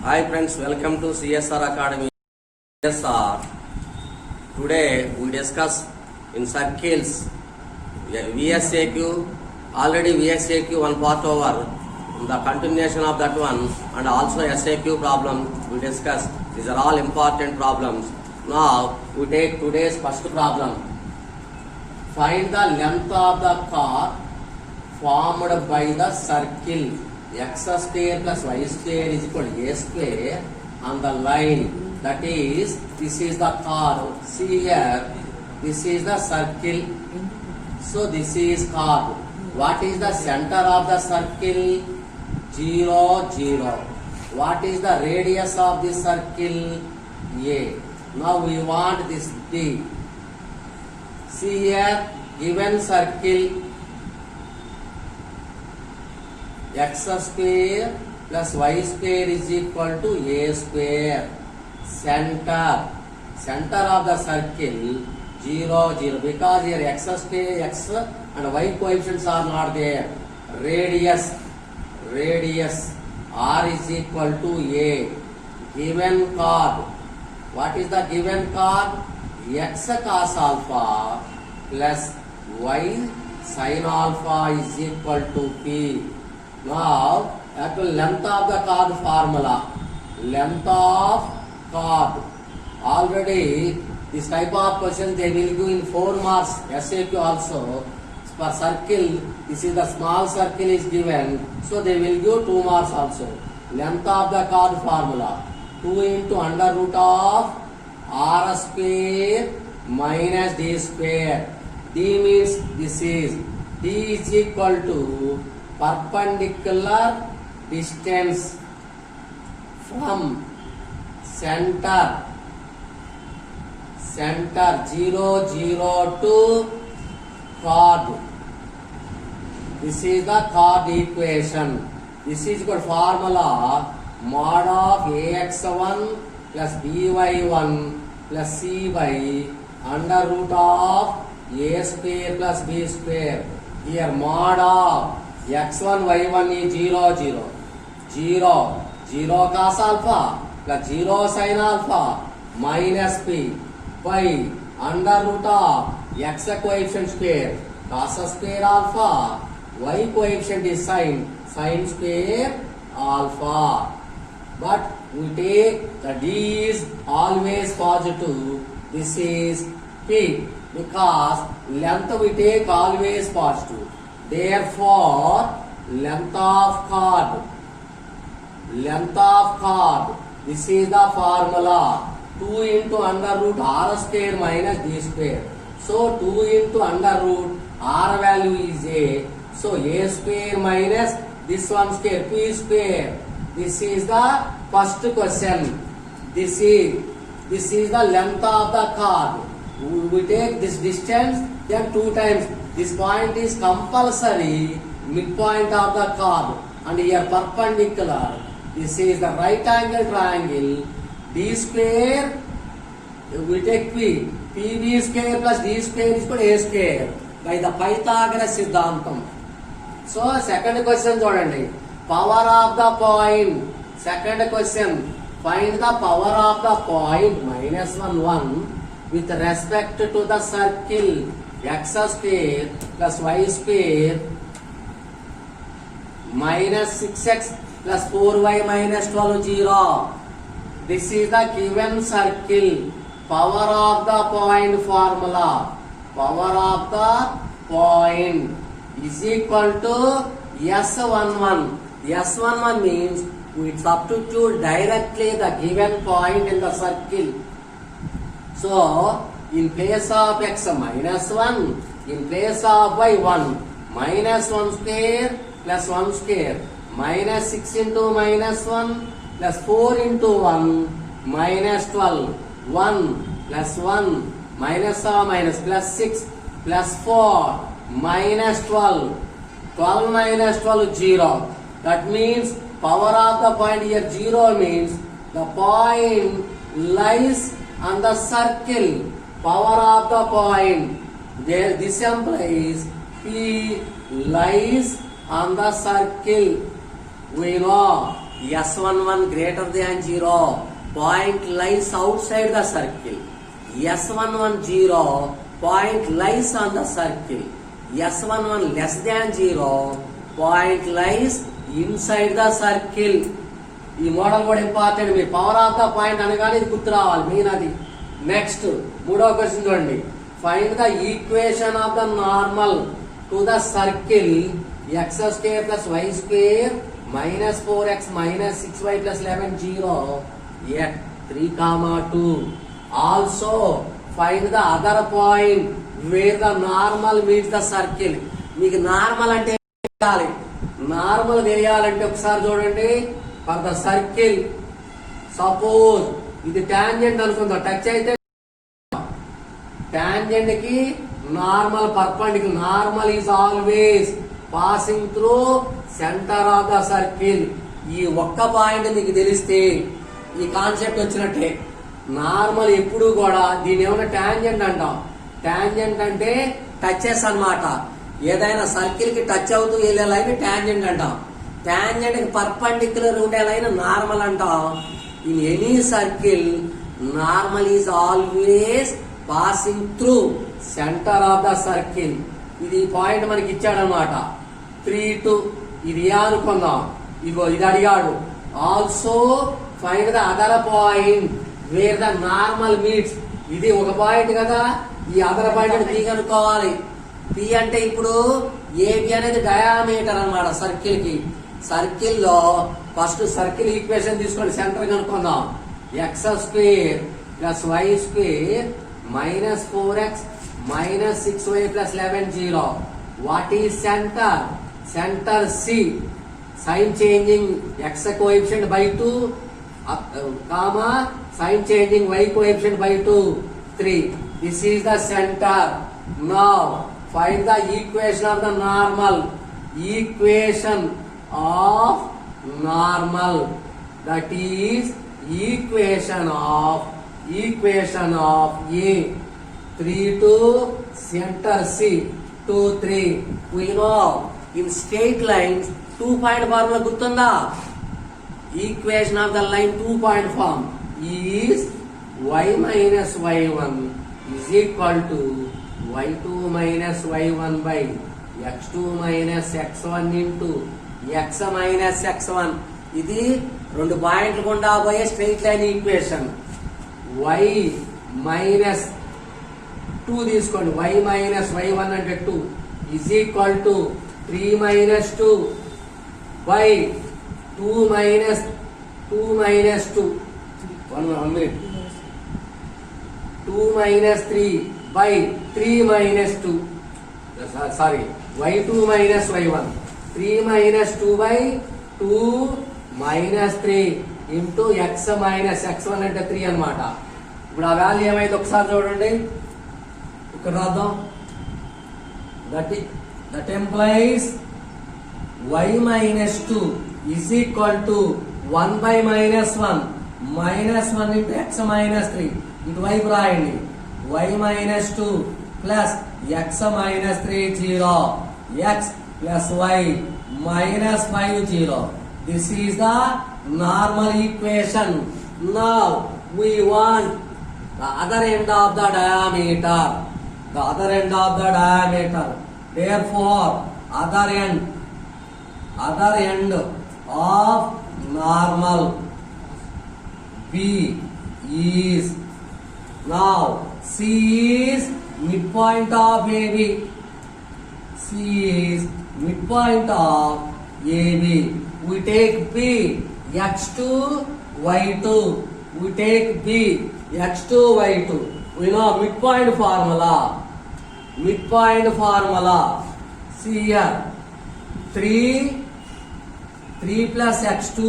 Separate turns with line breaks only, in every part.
Hi friends, welcome to CSR Academy. CSR. Today we discuss in circles VSAQ. Already VSAQ one part over. The continuation of that one and also SAQ problem we discussed. These are all important problems. Now we take today's first problem. Find the length of the car formed by the circle x square plus y square is equal to a square on the line. That is, this is the car. See here, this is the circle. So this is car. What is the center of the circle? 0, 0. What is the radius of this circle? A. Now we want this D. See here, given circle x square plus y square is equal to a square. Center of the circle 0, 0, because here x square, x and y coefficients are not there. Radius r is equal to a. Given chord. What is the given chord? X cos alpha plus y sin alpha is equal to p. Now, actual length of the chord formula. Length of chord. Already, this type of question they will give in 4 marks. SAQ also. For circle, this is the small circle is given. So, they will give 2 marks also. Length of the chord formula. 2 into under root of r square minus d square. D means this is. D is equal to perpendicular distance from center 0, 0 to chord. This is the chord equation. This is called formula mod of ax1 plus by1 plus c by under root of a square plus b square. Here mod of x1 y1 is 0, 0. 0, 0 cos alpha plus 0 sin alpha minus p by under root of x coefficient square cos square alpha, y coefficient is sin square alpha. But we take the d is always positive. This is p because length we take always positive. Therefore, length of chord, this is the formula 2 into under root r square minus d square. So, 2 into under root r value is a. So, a square minus this one square, p square. This is the first question. This is the length of the chord. We take this distance, then 2 times. This point is compulsory midpoint of the chord and here perpendicular. This is the right angle triangle. D square, we take P. PB square plus D square is equal to A square by the Pythagoras Siddhantam. So, second question చూడండి. Power of the point. Second question. Find the power of the point minus 1, 1 with respect to the circle x square plus y square minus 6x plus 4y minus 12, 0. This is the given circle. Power of the point formula. Power of the point is equal to S11. S11 means we substitute directly the given point in the circle. So, in place of x minus 1, in place of y 1, minus 1 square plus 1 square, minus 6 into minus 1 plus 4 into 1, minus 12, 1 plus 1, minus minus plus 6 plus 4, minus 12, 12 minus 12, 0. That means power of the point here 0 means the point lies on the circle. Power of the point. There, this implies P lies on the circle. We know S11 greater than 0, point lies outside the circle. S11 0, point lies on the circle. S11 less than 0, point lies inside the circle. ఈ model కూడా important. Me power of the point అనగానే ఇది గుర్తు రావాలి main అది. Next మూడవ question చూడండి. Find the equation of the normal to the circle x square plus y square minus 4x minus 6y plus 11 0 at 3, 2. Also find the other point where the normal meets the circle. మీకు normal అంటే తెలియాలి. Normal తెలియాలంటే ఒకసారి చూడండి. For the circle suppose ఇది tangent అనుకుందాం. Touch అయితే tangent కి normal perpendicular. Normal is always passing through centre of the circle. ఈ ఒక్క పాయింట్ మీకు తెలిస్తే ఈ కాన్సెప్ట్ వచ్చినట్టే. నార్మల్ ఎప్పుడు కూడా దీని ఏమైనా టాంజెంట్ అంటాం. టాంజెంట్ అంటే టచెస్ అన్నమాట. ఏదైనా సర్కిల్ కి టచ్ అవుతూ వెళ్ళే లైన్ టాంజెంట్ అంటాం. టాంజెంట్ కి పర్పెండిక్యులర్ ఉండే లైన్ నార్మల్ అంటాం. In any circle normal is always passing through centre of the circle. ఇది పాయింట్ మనకి ఇచ్చాడనమాట. 3, 2 ఇది ఏ అనుకుందాం. ఇగో ఇది అడిగాడు. Also find the other point where the normal meets. ఇది ఒక పాయింట్ కదా. ఈ అదర్ పాయింట్ పి కనుక్కోవాలి. పి అంటే ఇప్పుడు ఏబి అనేది డయామీటర్ అన్నమాట సర్కిల్ కి. సర్కిల్ లో ఫస్ట్ సర్కిల్ ఈక్వేషన్ తీసుకోండి. సెంటర్ కనుక్కుందాం. X square plus y square minus 4x minus 6y plus 11 0. What is center? Center C. Sign changing x coefficient by 2, comma sign changing y coefficient by 2, 3. This is the center. Now find the equation of the normal. Equation of normal. That is equation of A. 3, 2 center C 2, 3. We know in straight lines 2-point formula గుర్తుందా? Equation of the line 2-point form is y minus y1 is equal to y2 minus y1 by x2 minus x1 into x minus x1. ఇది 2 పాయింట్లు గుండా పోయే straight line equation. y minus 2 తీసుకోండి. y minus y1 అంటే 2 is equal to 3 minus 2 by 2 minus 2 1 minute 2 minus 3 by 3 minus 2 sorry y2 minus y1 3 minus 2 by 2 minus 3 into x minus x1 అంటే 3 అన్నమాట. ఇప్పుడు ఆ వాల్యూ ఏమైంది ఒకసారి చూడండి. ఇక్కడ రాద్దాం. That employees y minus 2 is equal to 1 by minus 1 into x minus 3. ఇటువైపు రాయండి. y minus 2 plus x minus 3 0. x plus y minus 5 0. This is the normal equation. Now we want the other end of the diameter. The other end of the diameter. Therefore, other end of normal B is, now C is midpoint of AB. C is midpoint of AB. We take B x2 y2. We take B x2 y2. We know midpoint formula. See here 3 plus x2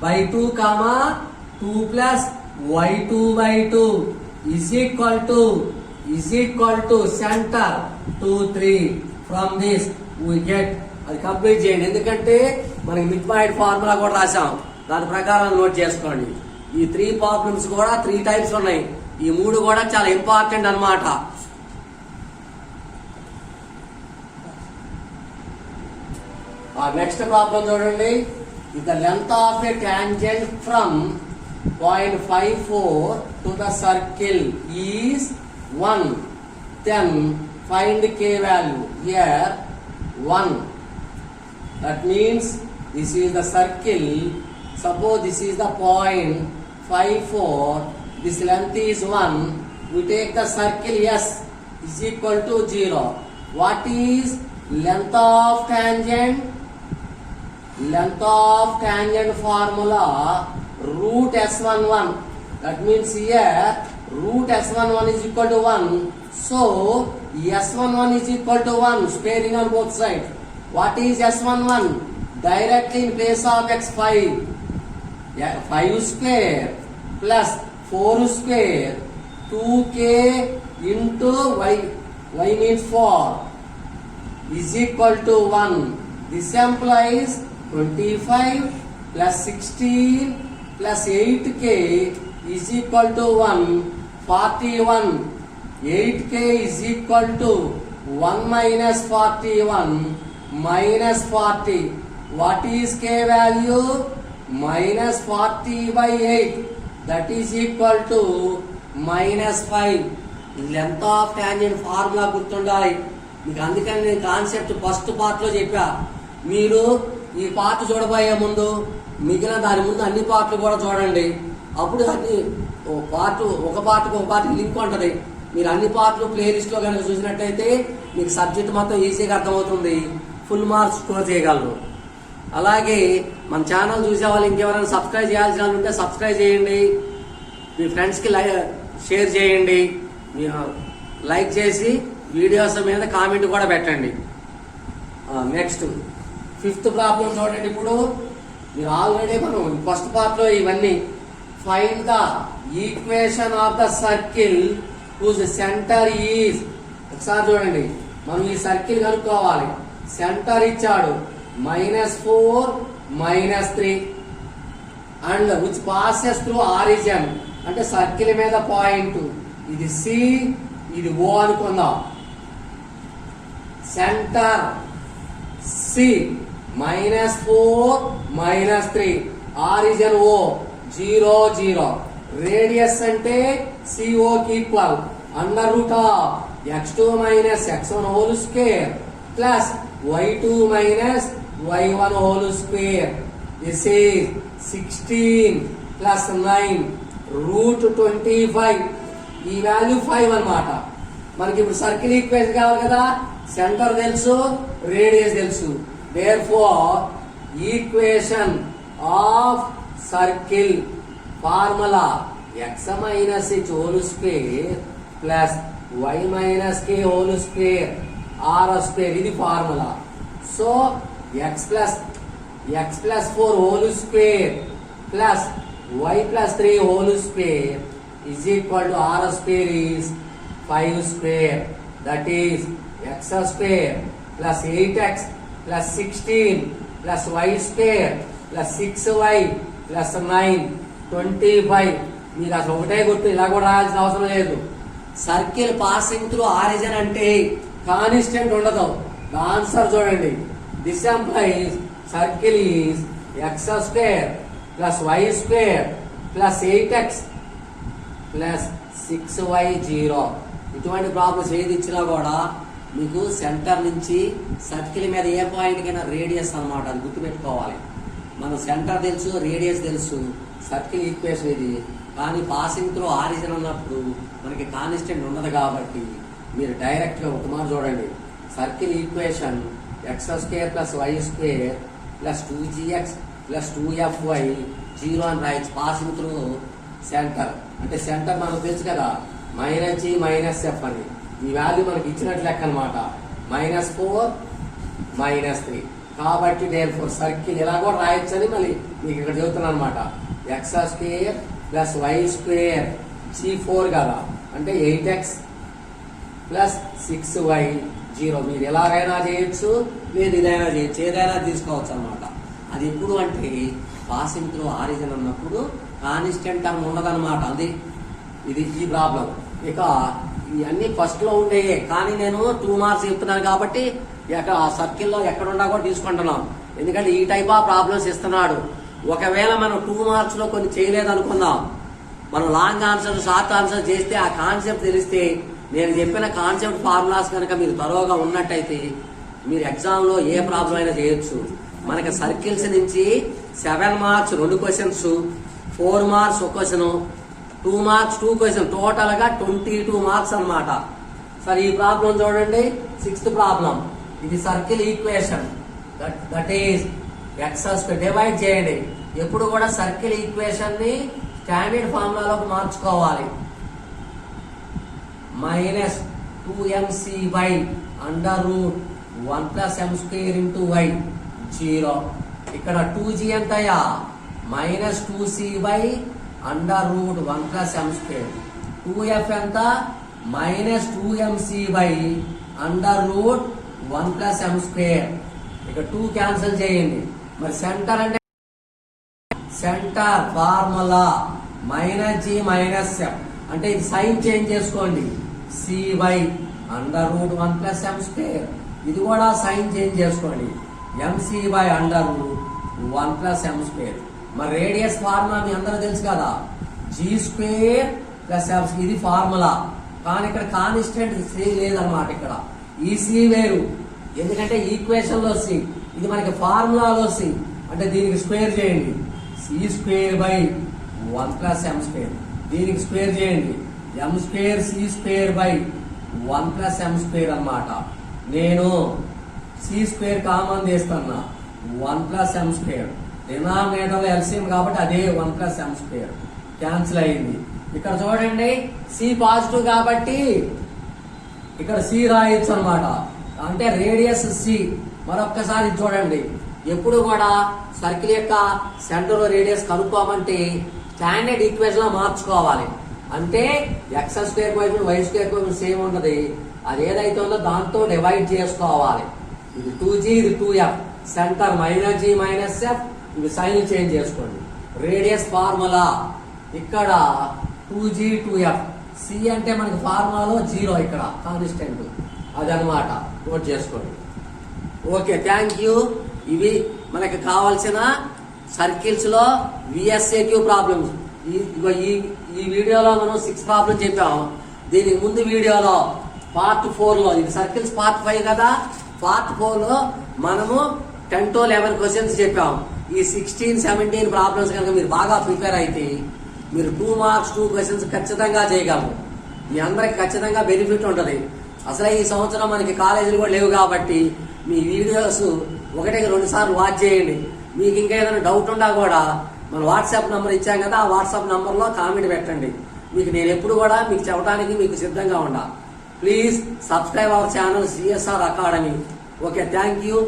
by 2 comma 2 plus y2 by 2 is equal to center 2, 3. From this we get, అది complete చేయండి. ఎందుకంటే మనకి mid point formula కూడా రాసాం. దాని ప్రకారం note చేసుకోండి. ఈ 3 ప్రాబ్లమ్స్ కూడా 3 టైప్స్ ఉన్నాయి. ఈ 3 కూడా చాలా ఇంపార్టెంట్ అన్నమాట. నెక్స్ట్ ప్రాబ్లం చూడండి. the length of a tangent from point 54 to the circle is 1. Then find k value. Here 1. That means this is the circle. Suppose this is the point 54. This length is 1. We take the circle S is equal to 0. What is length of tangent? Length of tangent formula root S11. That means here root S11 is equal to 1. So S11 is equal to 1. Sparing on both sides. What is S11? Directly in place of x 5. 5 square plus 4 square 2k into y. Y means 4 is equal to 1. This implies 25 plus 16 plus 8k is equal to 1. 41. 8k is equal to 1 minus 41 minus 40. What is k value? Minus 40 by 8. That is equal to minus 5. Length of tangent formula గుర్తుండాలి మీకు. అందుకని నేను concept first పార్ట్లో చెప్పా. మీరు ఈ part చూడబోయే ముందు మిగిలిన దాని ముందు అన్ని పార్ట్లు కూడా చూడండి. అప్పుడు అన్ని ఒక పార్ట్కి లింక్ ఉంటుంది. మీరు అన్ని పార్ట్లు ప్లేలిస్ట్లో కనుక చూసినట్టయితే మీకు సబ్జెక్ట్ మొత్తం ఈజీగా అర్థమవుతుంది. ఫుల్ మార్క్స్ స్కోర్ చేయగలరు. అలాగే మన ఛానల్ చూసే వాళ్ళు ఇంకెవరైనా సబ్స్క్రైబ్ చేయాల్సిన వాళ్ళు ఉంటే సబ్స్క్రైబ్ చేయండి. మీ ఫ్రెండ్స్కి షేర్ చేయండి. లైక్ చేసి వీడియోస్ మీద కామెంట్ కూడా పెట్టండి. నెక్స్ట్ 5th ప్రాబ్లం చూడండి. ఇప్పుడు మీరు ఆల్రెడీ మనం ఫస్ట్ పార్ట్లో ఇవన్నీ find the equation of the circle whose centre is. ఒకసారి చూడండి, మనం ఈ సర్కిల్ కనుక్కోవాలి. సెంటర్ ఇచ్చాడు -4 -3 and which passes through origin. అంటే సర్కిల్ మీద పాయింట్ ఇది C, ఇది O అనుకుందాం. Centre C -4 -3 origin O 0 0. Radius అంటే CO కి equal under root of x2 x1 whole square plus y2 y1 whole square. This is 16 plus 9 root 25. ఈ value 5 అన్నమాట. మనకి ఇప్పుడు సర్కిల్ ఈక్వేషన్ కావాలి కదా. సెంటర్ తెలుసు, రేడియస్ తెలుసు. Therefore equation of circle formula x minus h whole square plus y minus k whole square r square. ఇది formula. So x plus 4 whole square plus y plus 3 whole square is equal to r square is 5 square. That is x square plus 8x plus 16 plus y square plus 6y plus 9 25. మీరు అసలు ఒకటే గుర్తు, ఇలా కూడా రాయాల్సిన అవసరం లేదు. Circle passing through origin అంటే constant ఉండదు. ఆన్సర్ చూడండి. This employees circle is x square plus y square plus 8x plus 6y 0. ఇటువంటి ప్రాబ్లమ్స్ ఏది ఇచ్చినా కూడా మీకు సెంటర్ నుంచి సర్కిల్ మీద ఏ పాయింట్కైనా రేడియస్ అన్నమాట. అది గుర్తుపెట్టుకోవాలి. మన సెంటర్ తెలుసు, రేడియస్ తెలుసు, సర్కిల్ ఈక్వేషన్ ఇది. కానీ పాసింగ్ త్రూ ఆరిజిన్ అన్నప్పుడు మనకి కాన్స్టెంట్ ఉండదు కాబట్టి మీరు డైరెక్ట్గా ఒక మాట చూడండి. Circle equation x square plus y square plus 2gx plus 2fy 0 అని రాయొచ్చు. పాసింగ్ త్రూ సెంటర్ అంటే సెంటర్ మనకు తెలుసు కదా, -g -f అని. ఈ వాల్యూ మనకి ఇచ్చినట్లు లెక్క అనమాట. -4 -3. కాబట్టి దేర్ఫోర్ సర్కిల్ ఇలా కూడా రాయొచ్చు అని మళ్ళీ మీకు ఇక్కడ చెబుతున్నాను అనమాట. x square plus y square g4 కదా, అంటే 8x ప్లస్ 6y 0. మీరు ఎలాగైనా చేయొచ్చు, లేదు ఇదైనా చేయొచ్చు, ఏదైనా తీసుకోవచ్చు అనమాట. అది ఎప్పుడు అంటే పాసింగ్ త్రూ ఆరిజిన్ అన్నప్పుడు కాన్స్టెంట్ టర్మ్ ఉండదన్నమాట. అది ఇది ఈ ప్రాబ్లం. ఇక ఇవన్నీ ఫస్ట్ లో ఉండేవి, కానీ నేను 2 మార్క్స్ చెప్తున్నాను కాబట్టి ఆ సర్కిల్లో ఎక్కడ ఉన్నా కూడా తీసుకుంటున్నాం. ఎందుకంటే ఈ టైప్ ఆఫ్ ప్రాబ్లమ్స్ ఇస్తున్నాడు. ఒకవేళ మనం 2 మార్క్స్ లో కొన్ని చేయలేదు అనుకుందాం, మనం లాంగ్ ఆన్సర్ షార్ట్ ఆన్సర్ చేస్తే ఆ కాన్సెప్ట్ తెలిస్తే, నేను చెప్పిన కాన్సెప్ట్ ఫార్ములాస్ కనుక మీరు తరోగా ఉన్నట్టయితే మీరు ఎగ్జామ్లో ఏ ప్రాబ్లం అయినా చేయొచ్చు. మనకి సర్కిల్స్ నుంచి 7 marks 2 questions, 4 marks 1 question, 2 marks 2 question, టోటల్గా 22 మార్క్స్ అనమాట. సరే ఈ ప్రాబ్లం చూడండి, 6th ప్రాబ్లం. ఇది circle equation, that is excess divide చేయండి. ఎప్పుడు కూడా సర్కిల్ ఈక్వేషన్ ని స్టాండర్డ్ ఫార్ములాలోకి మార్చుకోవాలి. -2mcy √1 + m² × y 0. ఇక్కడ 2g ఎంతయా -2c/√1 + m². 2f ఎంత -2mc/√1 + m². ఇక 2 క్యాన్సిల్ చేయండి. మరి సెంటర్ అంటే సెంటర్ ఫార్ములా -g - f అంటే ఇది సైన్ చేంజ్ చేసుకోండి, c/√1 + m². ఇది కూడా సైన్ చేంజ్ చేసుకోండి, mc/√1 + m². మరి రేడియస్ ఫార్ములా మీ అందరూ తెలుసు కదా, g² + f. ఇది ఫార్ములా, కానీ ఇక్కడ కాన్స్టెంట్ c లేదన్నమాట. ఇక్కడ ఈ c వేరు, ఎందుకంటే ఈక్వేషన్ లో c, ఇది మనకి ఫార్ములాలో c. అంటే దీనికి స్క్వేర్ చేయండి, c² / 1 + m². దీనికి స్క్వేర్ చేయండి, m² c² / 1 + m² అన్నమాట. నేను c² కామన్ తీస్తున్నా, 1 + m². డినామినేటర్ ఎల్సిఎం కాబట్టి అదే 1 + m² క్యాన్సిల్ అయింది. ఇక్కడ చూడండి, సి పాజిటివ్ కాబట్టి ఇక్కడ సి రాయొచ్చు అనమాట. అంటే రేడియస్ సి. మరొక్కసారి చూడండి, ఎప్పుడు కూడా సర్కిల్ యొక్క సెంటర్ రేడియస్ కనుక్కోమంటే స్టాండర్డ్ ఈక్వేషన్ లో మార్చుకోవాలి. అంటే x² - y² సేమ్ ఉంటది, అది ఏదైతే ఉందో దాంతో డివైడ్ చేసుకోవాలి. ఇది 2g, ఇది 2f. Centre -g - f. ఇవి సైన్ చేంజ్ చేసుకోండి. రేడియస్ ఫార్ములా ఇక్కడ 2g 2f. c అంటే మనకి ఫార్ములాలో 0, ఇక్కడ కాన్స్టెంట్, అది అనమాట. నోట్ చేసుకోండి. Okay, thank you. ఇవి మనకి కావాల్సిన సర్కిల్స్ లో VSAQ ప్రాబ్లమ్స్. ఈ వీడియోలో మనం 6 ప్రాబ్లం చెప్పాము. దీనికి ముందు వీడియోలో పార్ట్ 4 లో, ఇది సర్కిల్స్ పార్ట్ 5 కదా, పార్ట్ 4 లో మనము 10 to 11 క్వశ్చన్స్ చెప్పాము. ఈ 16, 17 ప్రాబ్లమ్స్ కనుక మీరు బాగా ప్రిపేర్ అయితే మీరు 2 మార్క్స్ 2 క్వశ్చన్స్ ఖచ్చితంగా చేయగలరు. మీ అందరికి ఖచ్చితంగా బెనిఫిట్ ఉంటుంది. అసలే ఈ సంవత్సరం మనకి కాలేజీలు కూడా లేవు కాబట్టి మీ వీడియోస్ 1-2 సార్లు వాచ్ చేయండి. మీకు ఇంకా ఏదైనా డౌట్ ఉన్నా కూడా మన వాట్సాప్ నంబర్ ఇచ్చాం కదా, ఆ వాట్సాప్ నంబర్లో కామెంట్ పెట్టండి. మీకు నేను ఎప్పుడు కూడా మీకు చెప్పడానికి మీకు సిద్ధంగా ఉండా. Please subscribe our channel CSR academy. Okay, thank you.